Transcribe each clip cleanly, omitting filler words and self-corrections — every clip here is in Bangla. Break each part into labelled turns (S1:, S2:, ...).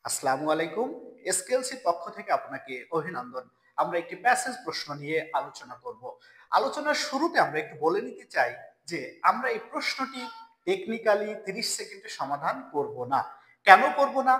S1: আসসালামু আলাইকুম। এসকেএলসির পক্ষ থেকে আপনাকে অভিনন্দন। আমরা একটি প্যাসেজ প্রশ্ন নিয়ে আলোচনা করব। আলোচনার শুরুতে আমরা একটু বলে নিতে চাই যে আমরা এই প্রশ্নটি টেকনিক্যালি 30 সেকেন্ডে সমাধান করব না। কেন করব না?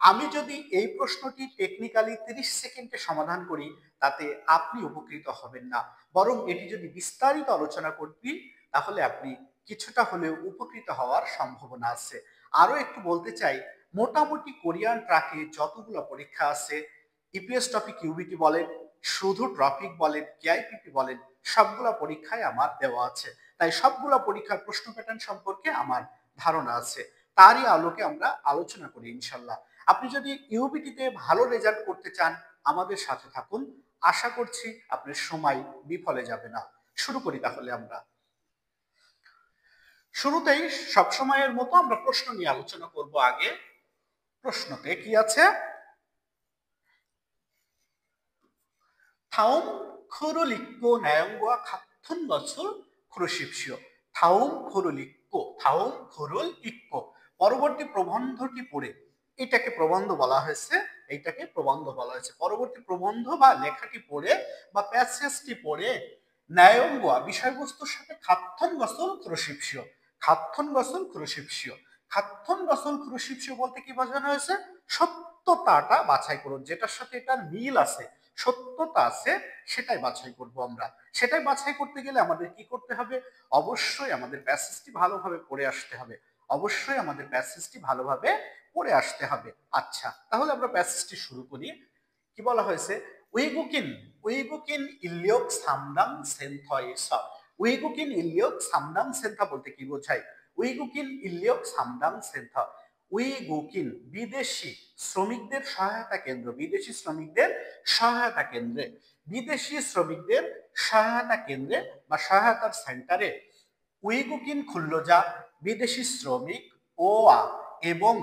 S1: আমি যদি এই প্রশ্নটি টেকনিক্যালি 30 সেকেন্ডে সমাধান করি তাতে আপনি উপকৃত হবেন না। বরং এটি যদি বিস্তারিত আলোচনা করবি তাহলে আপনি কিছুটা হলেও উপকৃত হওয়ার সম্ভাবনা আছে। আরো একটু বলতে চাই, মোটামুটি কোরিয়ান ট্রাকে যতগুলো পরীক্ষা আছে, ইপিএস টপিক ইউবিটি বলেন, শুধু টপিক বলেন, কেআইপিপি বলেন, সবগুলা পরীক্ষায় আমার দেওয়া আছে। তাই সবগুলা পরীক্ষার প্রশ্ন প্যাটার্ন সম্পর্কে আমার ধারণা আছে। তারই আলোকে আমরা আলোচনা করি ইনশাল্লাহ। আপনি যদি ইউবিটিতে ভালো রেজাল্ট করতে চান আমাদের সাথে থাকুন। আশা করছি আপনার সময় বিফলে যাবে না। শুরু করি তাহলে আমরা। শুরুতেই সবসময়ের মতো আমরা প্রশ্ন নিয়ে আলোচনা করব। আগে প্রশ্নতে কি আছে? 다음 글을 읽고 나영과 같은 것을 고르십시오. 다음 글을 읽고 পরবর্তী প্রবন্ধটি পড়ে, এটাকে প্রবন্ধ বলা হয়েছে, এইটাকে প্রবন্ধ বলা হয়েছে। পরবর্তী প্রবন্ধ বা লেখাটি পড়ে বা প্যাসেজটি পড়ে নায়ঙ্গা বিষয়বস্তুর সাথে খাথন গসল ক্রুশিপসিও, খাথন গসল ক্রুশিপসিও, খাথন গসল ক্রুশিপসিও বলতে কি বোঝানো হয়েছে? সত্যতাটা বাছাই করুন, যেটার সাথে এটার মিল আছে, সত্যতা আছে, সেটাই বাছাই করব আমরা। সেটাই বাছাই করতে গেলে আমাদের কি করতে হবে? অবশ্যই আমাদের প্যাসেজটি ভালোভাবে পড়ে আসতে হবে। অবশ্যই আমাদের প্যাসেজটি ভালোভাবে পড়ে আসতে হবে। আচ্ছা, তাহলে আমরা প্যাসেজটি শুরু করি। কি বলা হয়েছে? উইগুকিন ইলিওক সামদাং সেন্থয়েসা। উইগুকিন ইলিওক সামদাং সেন্থা বলতে কি বোঝায়? উইগুকিন ইলিওক সামদাং সেন্থা, উইগুকিন বিদেশি শ্রমিকদের সহায়তা কেন্দ্র, বিদেশি শ্রমিকদের সহায়তা কেন্দ্রে, বিদেশি শ্রমিকদের সহায়তা কেন্দ্রে বা সহায়তার সেন্টারে উইগুকিন খুল্লজা বিদেশি শ্রমিক ও এবং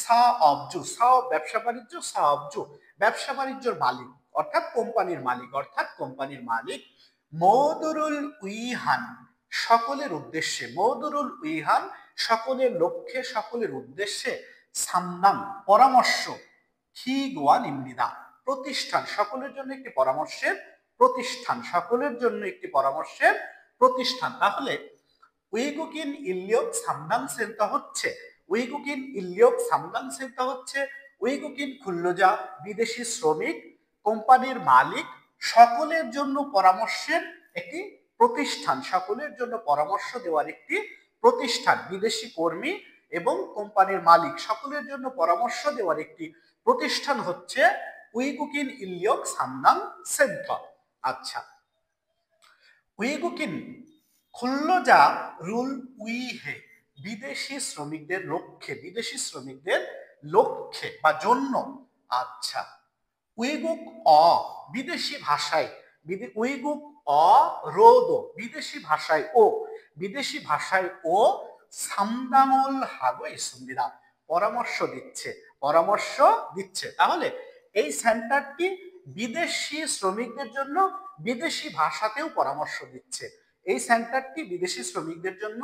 S1: সা অবজু, সা ব্যবসা বাণিজ্য, সা অবজু ব্যবসা বাণিজ্যর মালিক অর্থাৎ কোম্পানির মালিক, অর্থাৎ কোম্পানির মালিক মওদুরুল উইহান সকলের উদ্দেশ্যে, মওদুরুল উইহান সকলের লক্ষ্যে, সকলের উদ্দেশ্যে সামনাং পরামর্শ, খিগওয়ান ইমনিদা প্রতিষ্ঠান, সকলের জন্য একটি পরামর্শের প্রতিষ্ঠান, সকলের জন্য একটি পরামর্শের প্রতিষ্ঠান। তাহলে উইগুকিন ইলিওক সামদাং সেন্তা হচ্ছে, উইগুকিন ইলিওক সামদাং সেন্তা হচ্ছে উইগুকিন খুল্লজা বিদেশি শ্রমিক, কোম্পানির মালিক, সকলের জন্য পরামর্শের একটি প্রতিষ্ঠান, সকলের জন্য পরামর্শ দেওয়ার একটি প্রতিষ্ঠান, বিদেশি কর্মী এবং কোম্পানির মালিক সকলের জন্য পরামর্শ দেওয়ার একটি প্রতিষ্ঠান হচ্ছে উইগুকিন ইলিওক সামদাং সেন্টা। আচ্ছা, উইগুকিন খুল্লজা রুল উইহে বিদেশি শ্রমিকদের লক্ষ্যে, বিদেশি শ্রমিকদের লক্ষ্যে বা জন্য। আচ্ছা, উইগুক অ বিদেশি ভাষায়, উইগুক অ রোদ বিদেশি ভাষায় ও, বিদেশি ভাষায় ও সামদাঙল হাগো ইসুন্দিরা পরামর্শ দিচ্ছে, পরামর্শ দিচ্ছে। তাহলে এই সেন্টারটি বিদেশি শ্রমিকদের জন্য বিদেশি ভাষাতেও পরামর্শ দিচ্ছে। এই সেন্টারটি বিদেশি শ্রমিকদের জন্য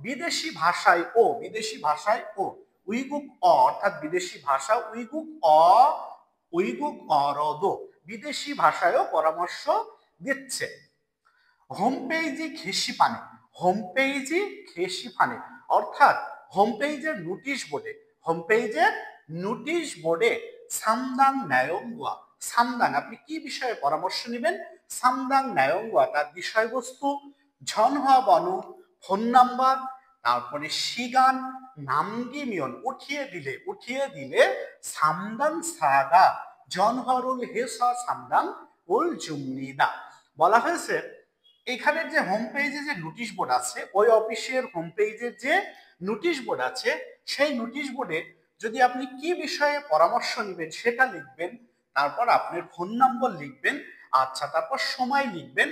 S1: বিদেশি ভাষায় ও, বিদেশি ভাষায় ও উইগুক অ অর্থাৎ বিদেশি ভাষা, উইগুক অ, উইগুক অরদ বিদেশি ভাষায়ও পরামর্শ দিচ্ছে। হোম পেজে খেসিপানে, হোম পেজে খেসিপানে অর্থাৎ হোম পেজের নোটিশ বোর্ডে, হোম পেজের নোটিশ বোর্ডে সামদাং নায়ঙ্গুয়া, সামদাং আপনি কি বিষয়ে পরামর্শ নেবেন? সামদাং নায়ঙ্গুয়া তার বিষয়বস্তু, ঝনহা বনু ফোন নাম্বার, তারপরে সিগান নামগিমিয়ন উঠিয়ে দিলে, উঠিয়ে দিলে সামদাং সাগা জনহরুল হেসা সামদাং উল জুমনিদা। বলা হয়েছে এখানের যে হোম পেজে যে নোটিশ বোর্ড আছে, ওই অফিসের হোম পেজের যে নোটিশ বোর্ড আছে, সেই নোটিশ বোর্ডে যদি আপনি কি বিষয়ে পরামর্শ নেবেন সেটা লিখবেন, তারপর আপনার ফোন নম্বর লিখবেন, আচ্ছা তারপর সময় লিখবেন,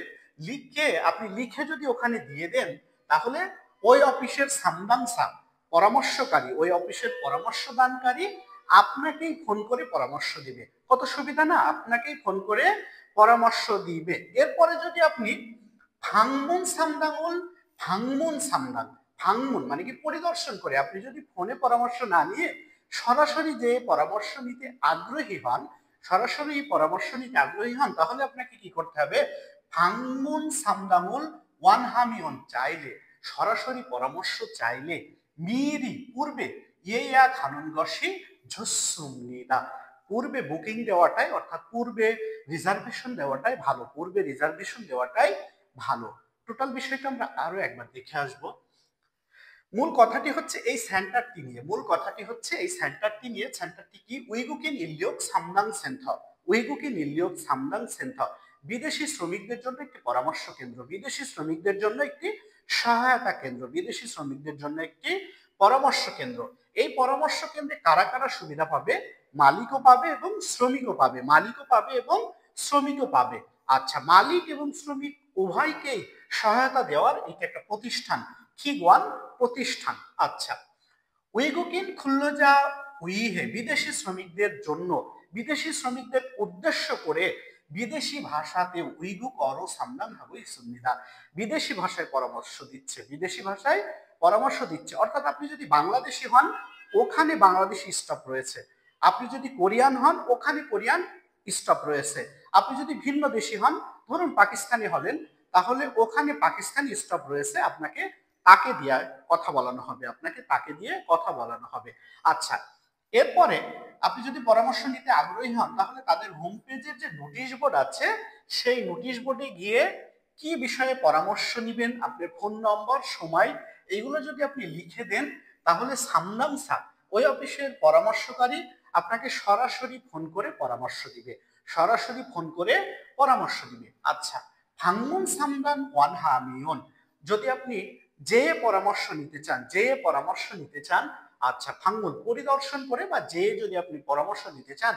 S1: লিখে আপনি লিখে যদি ওখানে দিয়ে দেন তাহলে ওই অফিসের সামদাংসা পরামর্শকারী, ওই অফিসের পরামর্শদানকারী আপনাকেই ফোন করে পরামর্শ দিবে। কত সুবিধা না, আপনাকেই ফোন করে পরামর্শ দিবে। এরপরে যদি আপনি ভাংমুন সামদাঙুল, ভাংমুন সামদাং, ভাংমুন মানে কি পরিদর্শন করে, আপনি যদি ফোনে পরামর্শ না নিয়ে সরাসরি যে পরামর্শ নিতে আগ্রহী হন, সরাসরি পরামর্শ নিতে আগ্রহী হন, তাহলে আপনাকে কি করতে হবে? ফাংমুন সামদামুল ওয়ানহামিয়ন চাইলে, সরাসরি পরামর্শ চাইলে মিরি পূর্বে ইয়া খানুনগসি ঝুসুমনিদা, পূর্বে বুকিং দেওয়াটাই, অর্থাৎ পূর্বে রিজার্ভেশন দেওয়াটাই ভালো, পূর্বে রিজার্ভেশন দেওয়াটাই ভালো। টোটাল বিষয়টা আমরা আরো একবার দেখে আসবো। মূল কথাটি হচ্ছে এই সেন্টারটি নিয়ে, মূল কথাটি হচ্ছে এই সেন্টারটি নিয়ে। সেন্টারটি কি? উইগুকিন ইলিওক সামদাং সেন্টার, উইগুকিন ইলিওক সামদাং সেন্টার, বিদেশি শ্রমিকদের জন্য একটি পরামর্শ কেন্দ্র, বিদেশি শ্রমিকদের জন্য একটি সহায়তা কেন্দ্র, বিদেশি শ্রমিকদের জন্য একটি পরামর্শ কেন্দ্র। এই পরামর্শ কেন্দ্রে কারা কারা সুবিধা পাবে? মালিকও পাবে এবং শ্রমিকও পাবে, মালিকও পাবে এবং শ্রমিকও পাবে। আচ্ছা, মালিক এবং শ্রমিক উভয়কেই সহায়তা দেওয়ার এটা একটা প্রতিষ্ঠান, খিগওয়ান প্রতিষ্ঠান। আচ্ছা, উইগুকিন খুল্লজা উইহে, বিদেশি শ্রমিকদের জন্য, বিদেশি শ্রমিকদের উদ্দেশ্য করে বিদেশি ভাষাতে উইগুক অরো সামদাং হাগুই সুন্নিদা, বিদেশি ভাষায় পরামর্শ দিচ্ছে, বিদেশি ভাষায় পরামর্শ দিচ্ছে। অর্থাৎ আপনি যদি বাংলাদেশি হন, ওখানে বাংলাদেশি স্টপ রয়েছে, আপনি যদি কোরিয়ান হন, ওখানে কোরিয়ান স্টপ রয়েছে, আপনি যদি ভিন্ন দেশি হন, ধরুন পাকিস্তানি হলেন, তাহলে ওখানে পাকিস্তানি স্টপ রয়েছে, আপনাকে তাকে দিয়ে কথা বলানো হবে, আপনাকে তাকে দিয়ে কথা বলানো হবে। আচ্ছা, এরপরে আপনি যদি পরামর্শ নিতে আগ্রহী হন, তাহলে তাদের হোম পেজের যে নোটিশ বোর্ড আছে, সেই নোটিশ বোর্ডে গিয়ে কি বিষয়ে পরামর্শ নিবেন, আপনার ফোন নম্বর, সময়, এইগুলো যদি আপনি লিখে দেন, তাহলে সামনামসা ওই অফিসের পরামর্শকারী আপনাকে সরাসরি ফোন করে পরামর্শ দিবে, সরাসরি ফোন করে পরামর্শ দিবে। আচ্ছা, ফাংমুন সামদান ওয়ান হামিয়ন, যদি আপনি যে পরামর্শ নিতে চান, যে পরামর্শ নিতে চান, আচ্ছা, ফাংমুন পরিদর্শন করে বা যে যদি আপনি পরামর্শ নিতে চান,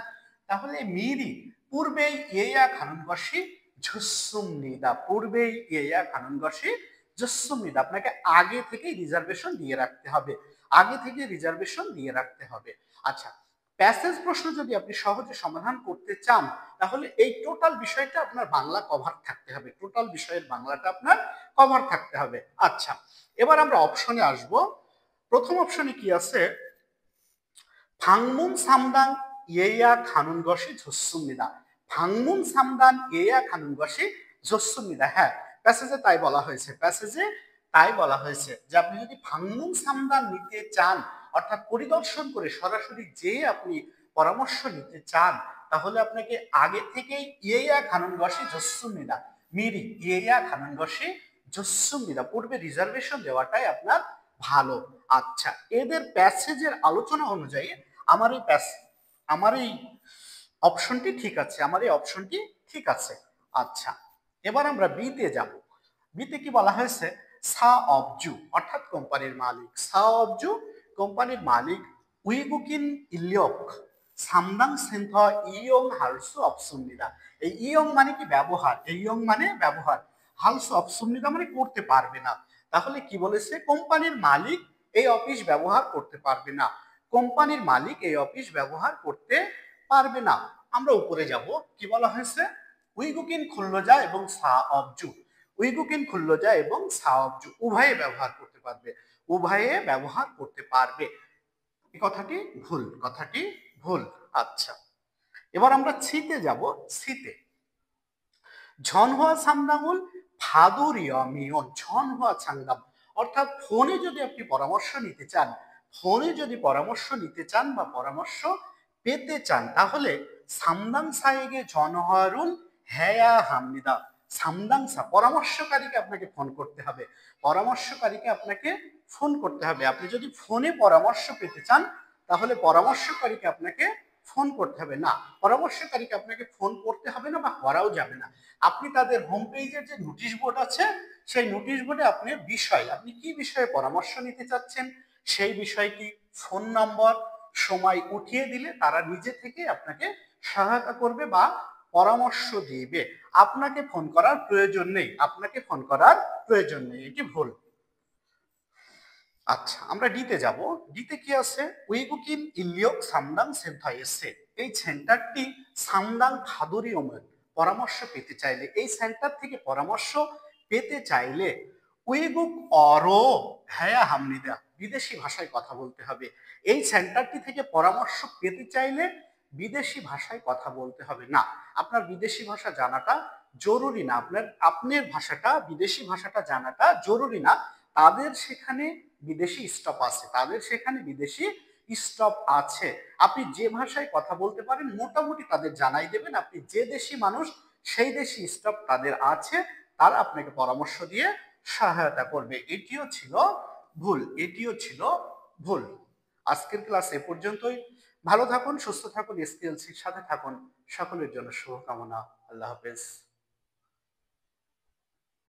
S1: তাহলে মিরি পূর্বেই ইয়া খানুনগসি ঝুসুমনিদা, পূর্বেই ইয়া খানুনগসি ঝুসুমনিদা, আপনাকে আগে থেকেই রিজার্ভেশন দিয়ে রাখতে হবে, আগে থেকে রিজার্ভেশন দিয়ে রাখতে হবে। আচ্ছা, প্যাসেজ প্রশ্ন যদি আপনি সহজে সমাধান করতে চান, তাহলে এই টোটাল বিষয়টা আপনার বাংলা কভার থাকতে হবে, টোটাল বিষয়ের বাংলাটা আপনার কভার থাকতে হবে। আচ্ছা, এবার আমরা অপশনে আসব। প্রথম অপশনে কি আছে? ফাংমুন সামদাং ইয়া খানুনগসি ঝুসুমনিদা, ফাংমুন সামদান ইয়া খানুনগসি ঝুসুমনিদা। হ্যাঁ, প্যাসেজে তাই বলা হয়েছে, প্যাসেজে তাই বলা হয়েছে যে আপনি যদি ফাংমুন সামদান নিতে চান, অর্থাৎ পরিদর্শন করে সরাসরি যে আপনি পরামর্শ নিতে চান, তাহলে আপনাকে আগে থেকেই ইয়া খানুনগসি ঝুসুমনিদা, মিরি ইয়া খানুনগসি ঝুসুমনিদা, পূর্বে রিজার্ভেশন দেওয়াটাই আপনার ভালো। আচ্ছা, এদের প্যাসেজের আলোচনা অনুযায়ী আমার এই অপশনটি ঠিক আছে, আমার এই অপশনটি ঠিক আছে। আচ্ছা, এবার আমরা বিতে যাব। বিতে কি বলা হয়েছে? সা অবজু, অর্থাৎ কোম্পানির মালিক, সা অবজু কোম্পানির মালিক, উইগুকিন ইলিয়ক সামদাং সেন্থ ইয়ং হালসু অপসুমনিদা। এই ইয়ং মানে কি? ব্যবহার, এই ইয়ং মানে ব্যবহার, হালসু অপসুমনিদা মানে করতে পারবে না। তাহলে কি বলেছে? কোম্পানির মালিক এই অফিস ব্যবহার করতে পারবে না, কোম্পানির মালিক এই অফিস ব্যবহার করতে পারবে না। আমরা উপরে যাব, কি বলা হয়েছে? উইগুকিন খুল্লজা এবং সা অবজু, উইগুকিন খুল্লজা এবং সা অবজু উভয়ে ব্যবহার করতে পারবে, উভয়ে ব্যবহার করতে পারবে। এই কথাটি ভুল, কথাটি ভুল। আচ্ছা, এবার আমরা ছিতে যাব। ছিতে ঝনহুয়া সামদামুল ফাদুরিয়মিয়ন, ঝনহুয়া সাংদাম, অর্থাৎ ফোনে যদি আপনি পরামর্শ নিতে চান, ফোনে যদি পরামর্শ নিতে চান বা পরামর্শ পেতে চান, তাহলে সামদাংসা এগে জনহারুন হ্যায়া হামনিদা, সামদাংসা পরামর্শকারীকে আপনাকে ফোন করতে হবে, পরামর্শকারীকে আপনাকে ফোন করতে হবে। আপনি যদি ফোনে পরামর্শ পেতে চান, তাহলে পরামর্শকারীকে আপনাকে ফোন করতে হবে না, পরামর্শকারীকে আপনাকে ফোন করতে হবে না বা করাও যাবে না। আপনি তাদের হোম পেজের যে নোটিশ বোর্ড আছে, সেই নোটিশ বোর্ডে আপনি বিষয়, আপনি কি বিষয়ে পরামর্শ নিতে চাচ্ছেন, সেই বিষয়টি, ফোন নম্বর, সময় উঠিয়ে দিলে তারা নিজে থেকে আপনাকে সহায়তা করবে বা পরামর্শ দিবে। আপনাকে ফোন করার প্রয়োজন নেই, আপনাকে ফোন করার প্রয়োজন নেই, এটি ভুল। আচ্ছা, আমরা ডিতে যাব। ডিতে কি আছে? উইগুকিন ইলিয়ক সামদাং সেন্টার এসে, এই সেন্টারটি সামদাং খাদুরিয়মের পরামর্শ পেতে চাইলে, এই সেন্টার থেকে পরামর্শ পেতে চাইলে উইগুক অরো হ্যাঁ হামনিদা, বিদেশি ভাষায় কথা বলতে হবে। এই সেন্টারটি থেকে পরামর্শ পেতে চাইলে বিদেশি ভাষায় কথা বলতে হবে না। আপনার বিদেশি ভাষা জানাটা জরুরি না, আপনার ভাষাটা বিদেশি ভাষাটা জানাটা জরুরি না। তাদের সেখানে বিদেশি স্টপ আছে, তাদের সেখানে বিদেশি স্টপ আছে। আপনি যে ভাষায় কথা বলতে পারেন মোটামুটি তাদের জানাই দেবেন, আপনি যে দেশি মানুষ সেই দেশি স্টপ তাদের আছে, তারা আপনাকে পরামর্শ দিয়ে সহায়তা করবে। এটিও ছিল ভুল, এটিও ছিল ভুল। আজকের ক্লাস এ পর্যন্তই। ভালো থাকুন, সুস্থ থাকুন, এসপিএলসির সাথে থাকুন। সকলের জন্য শুভকামনা। আল্লাহ হাফেজ।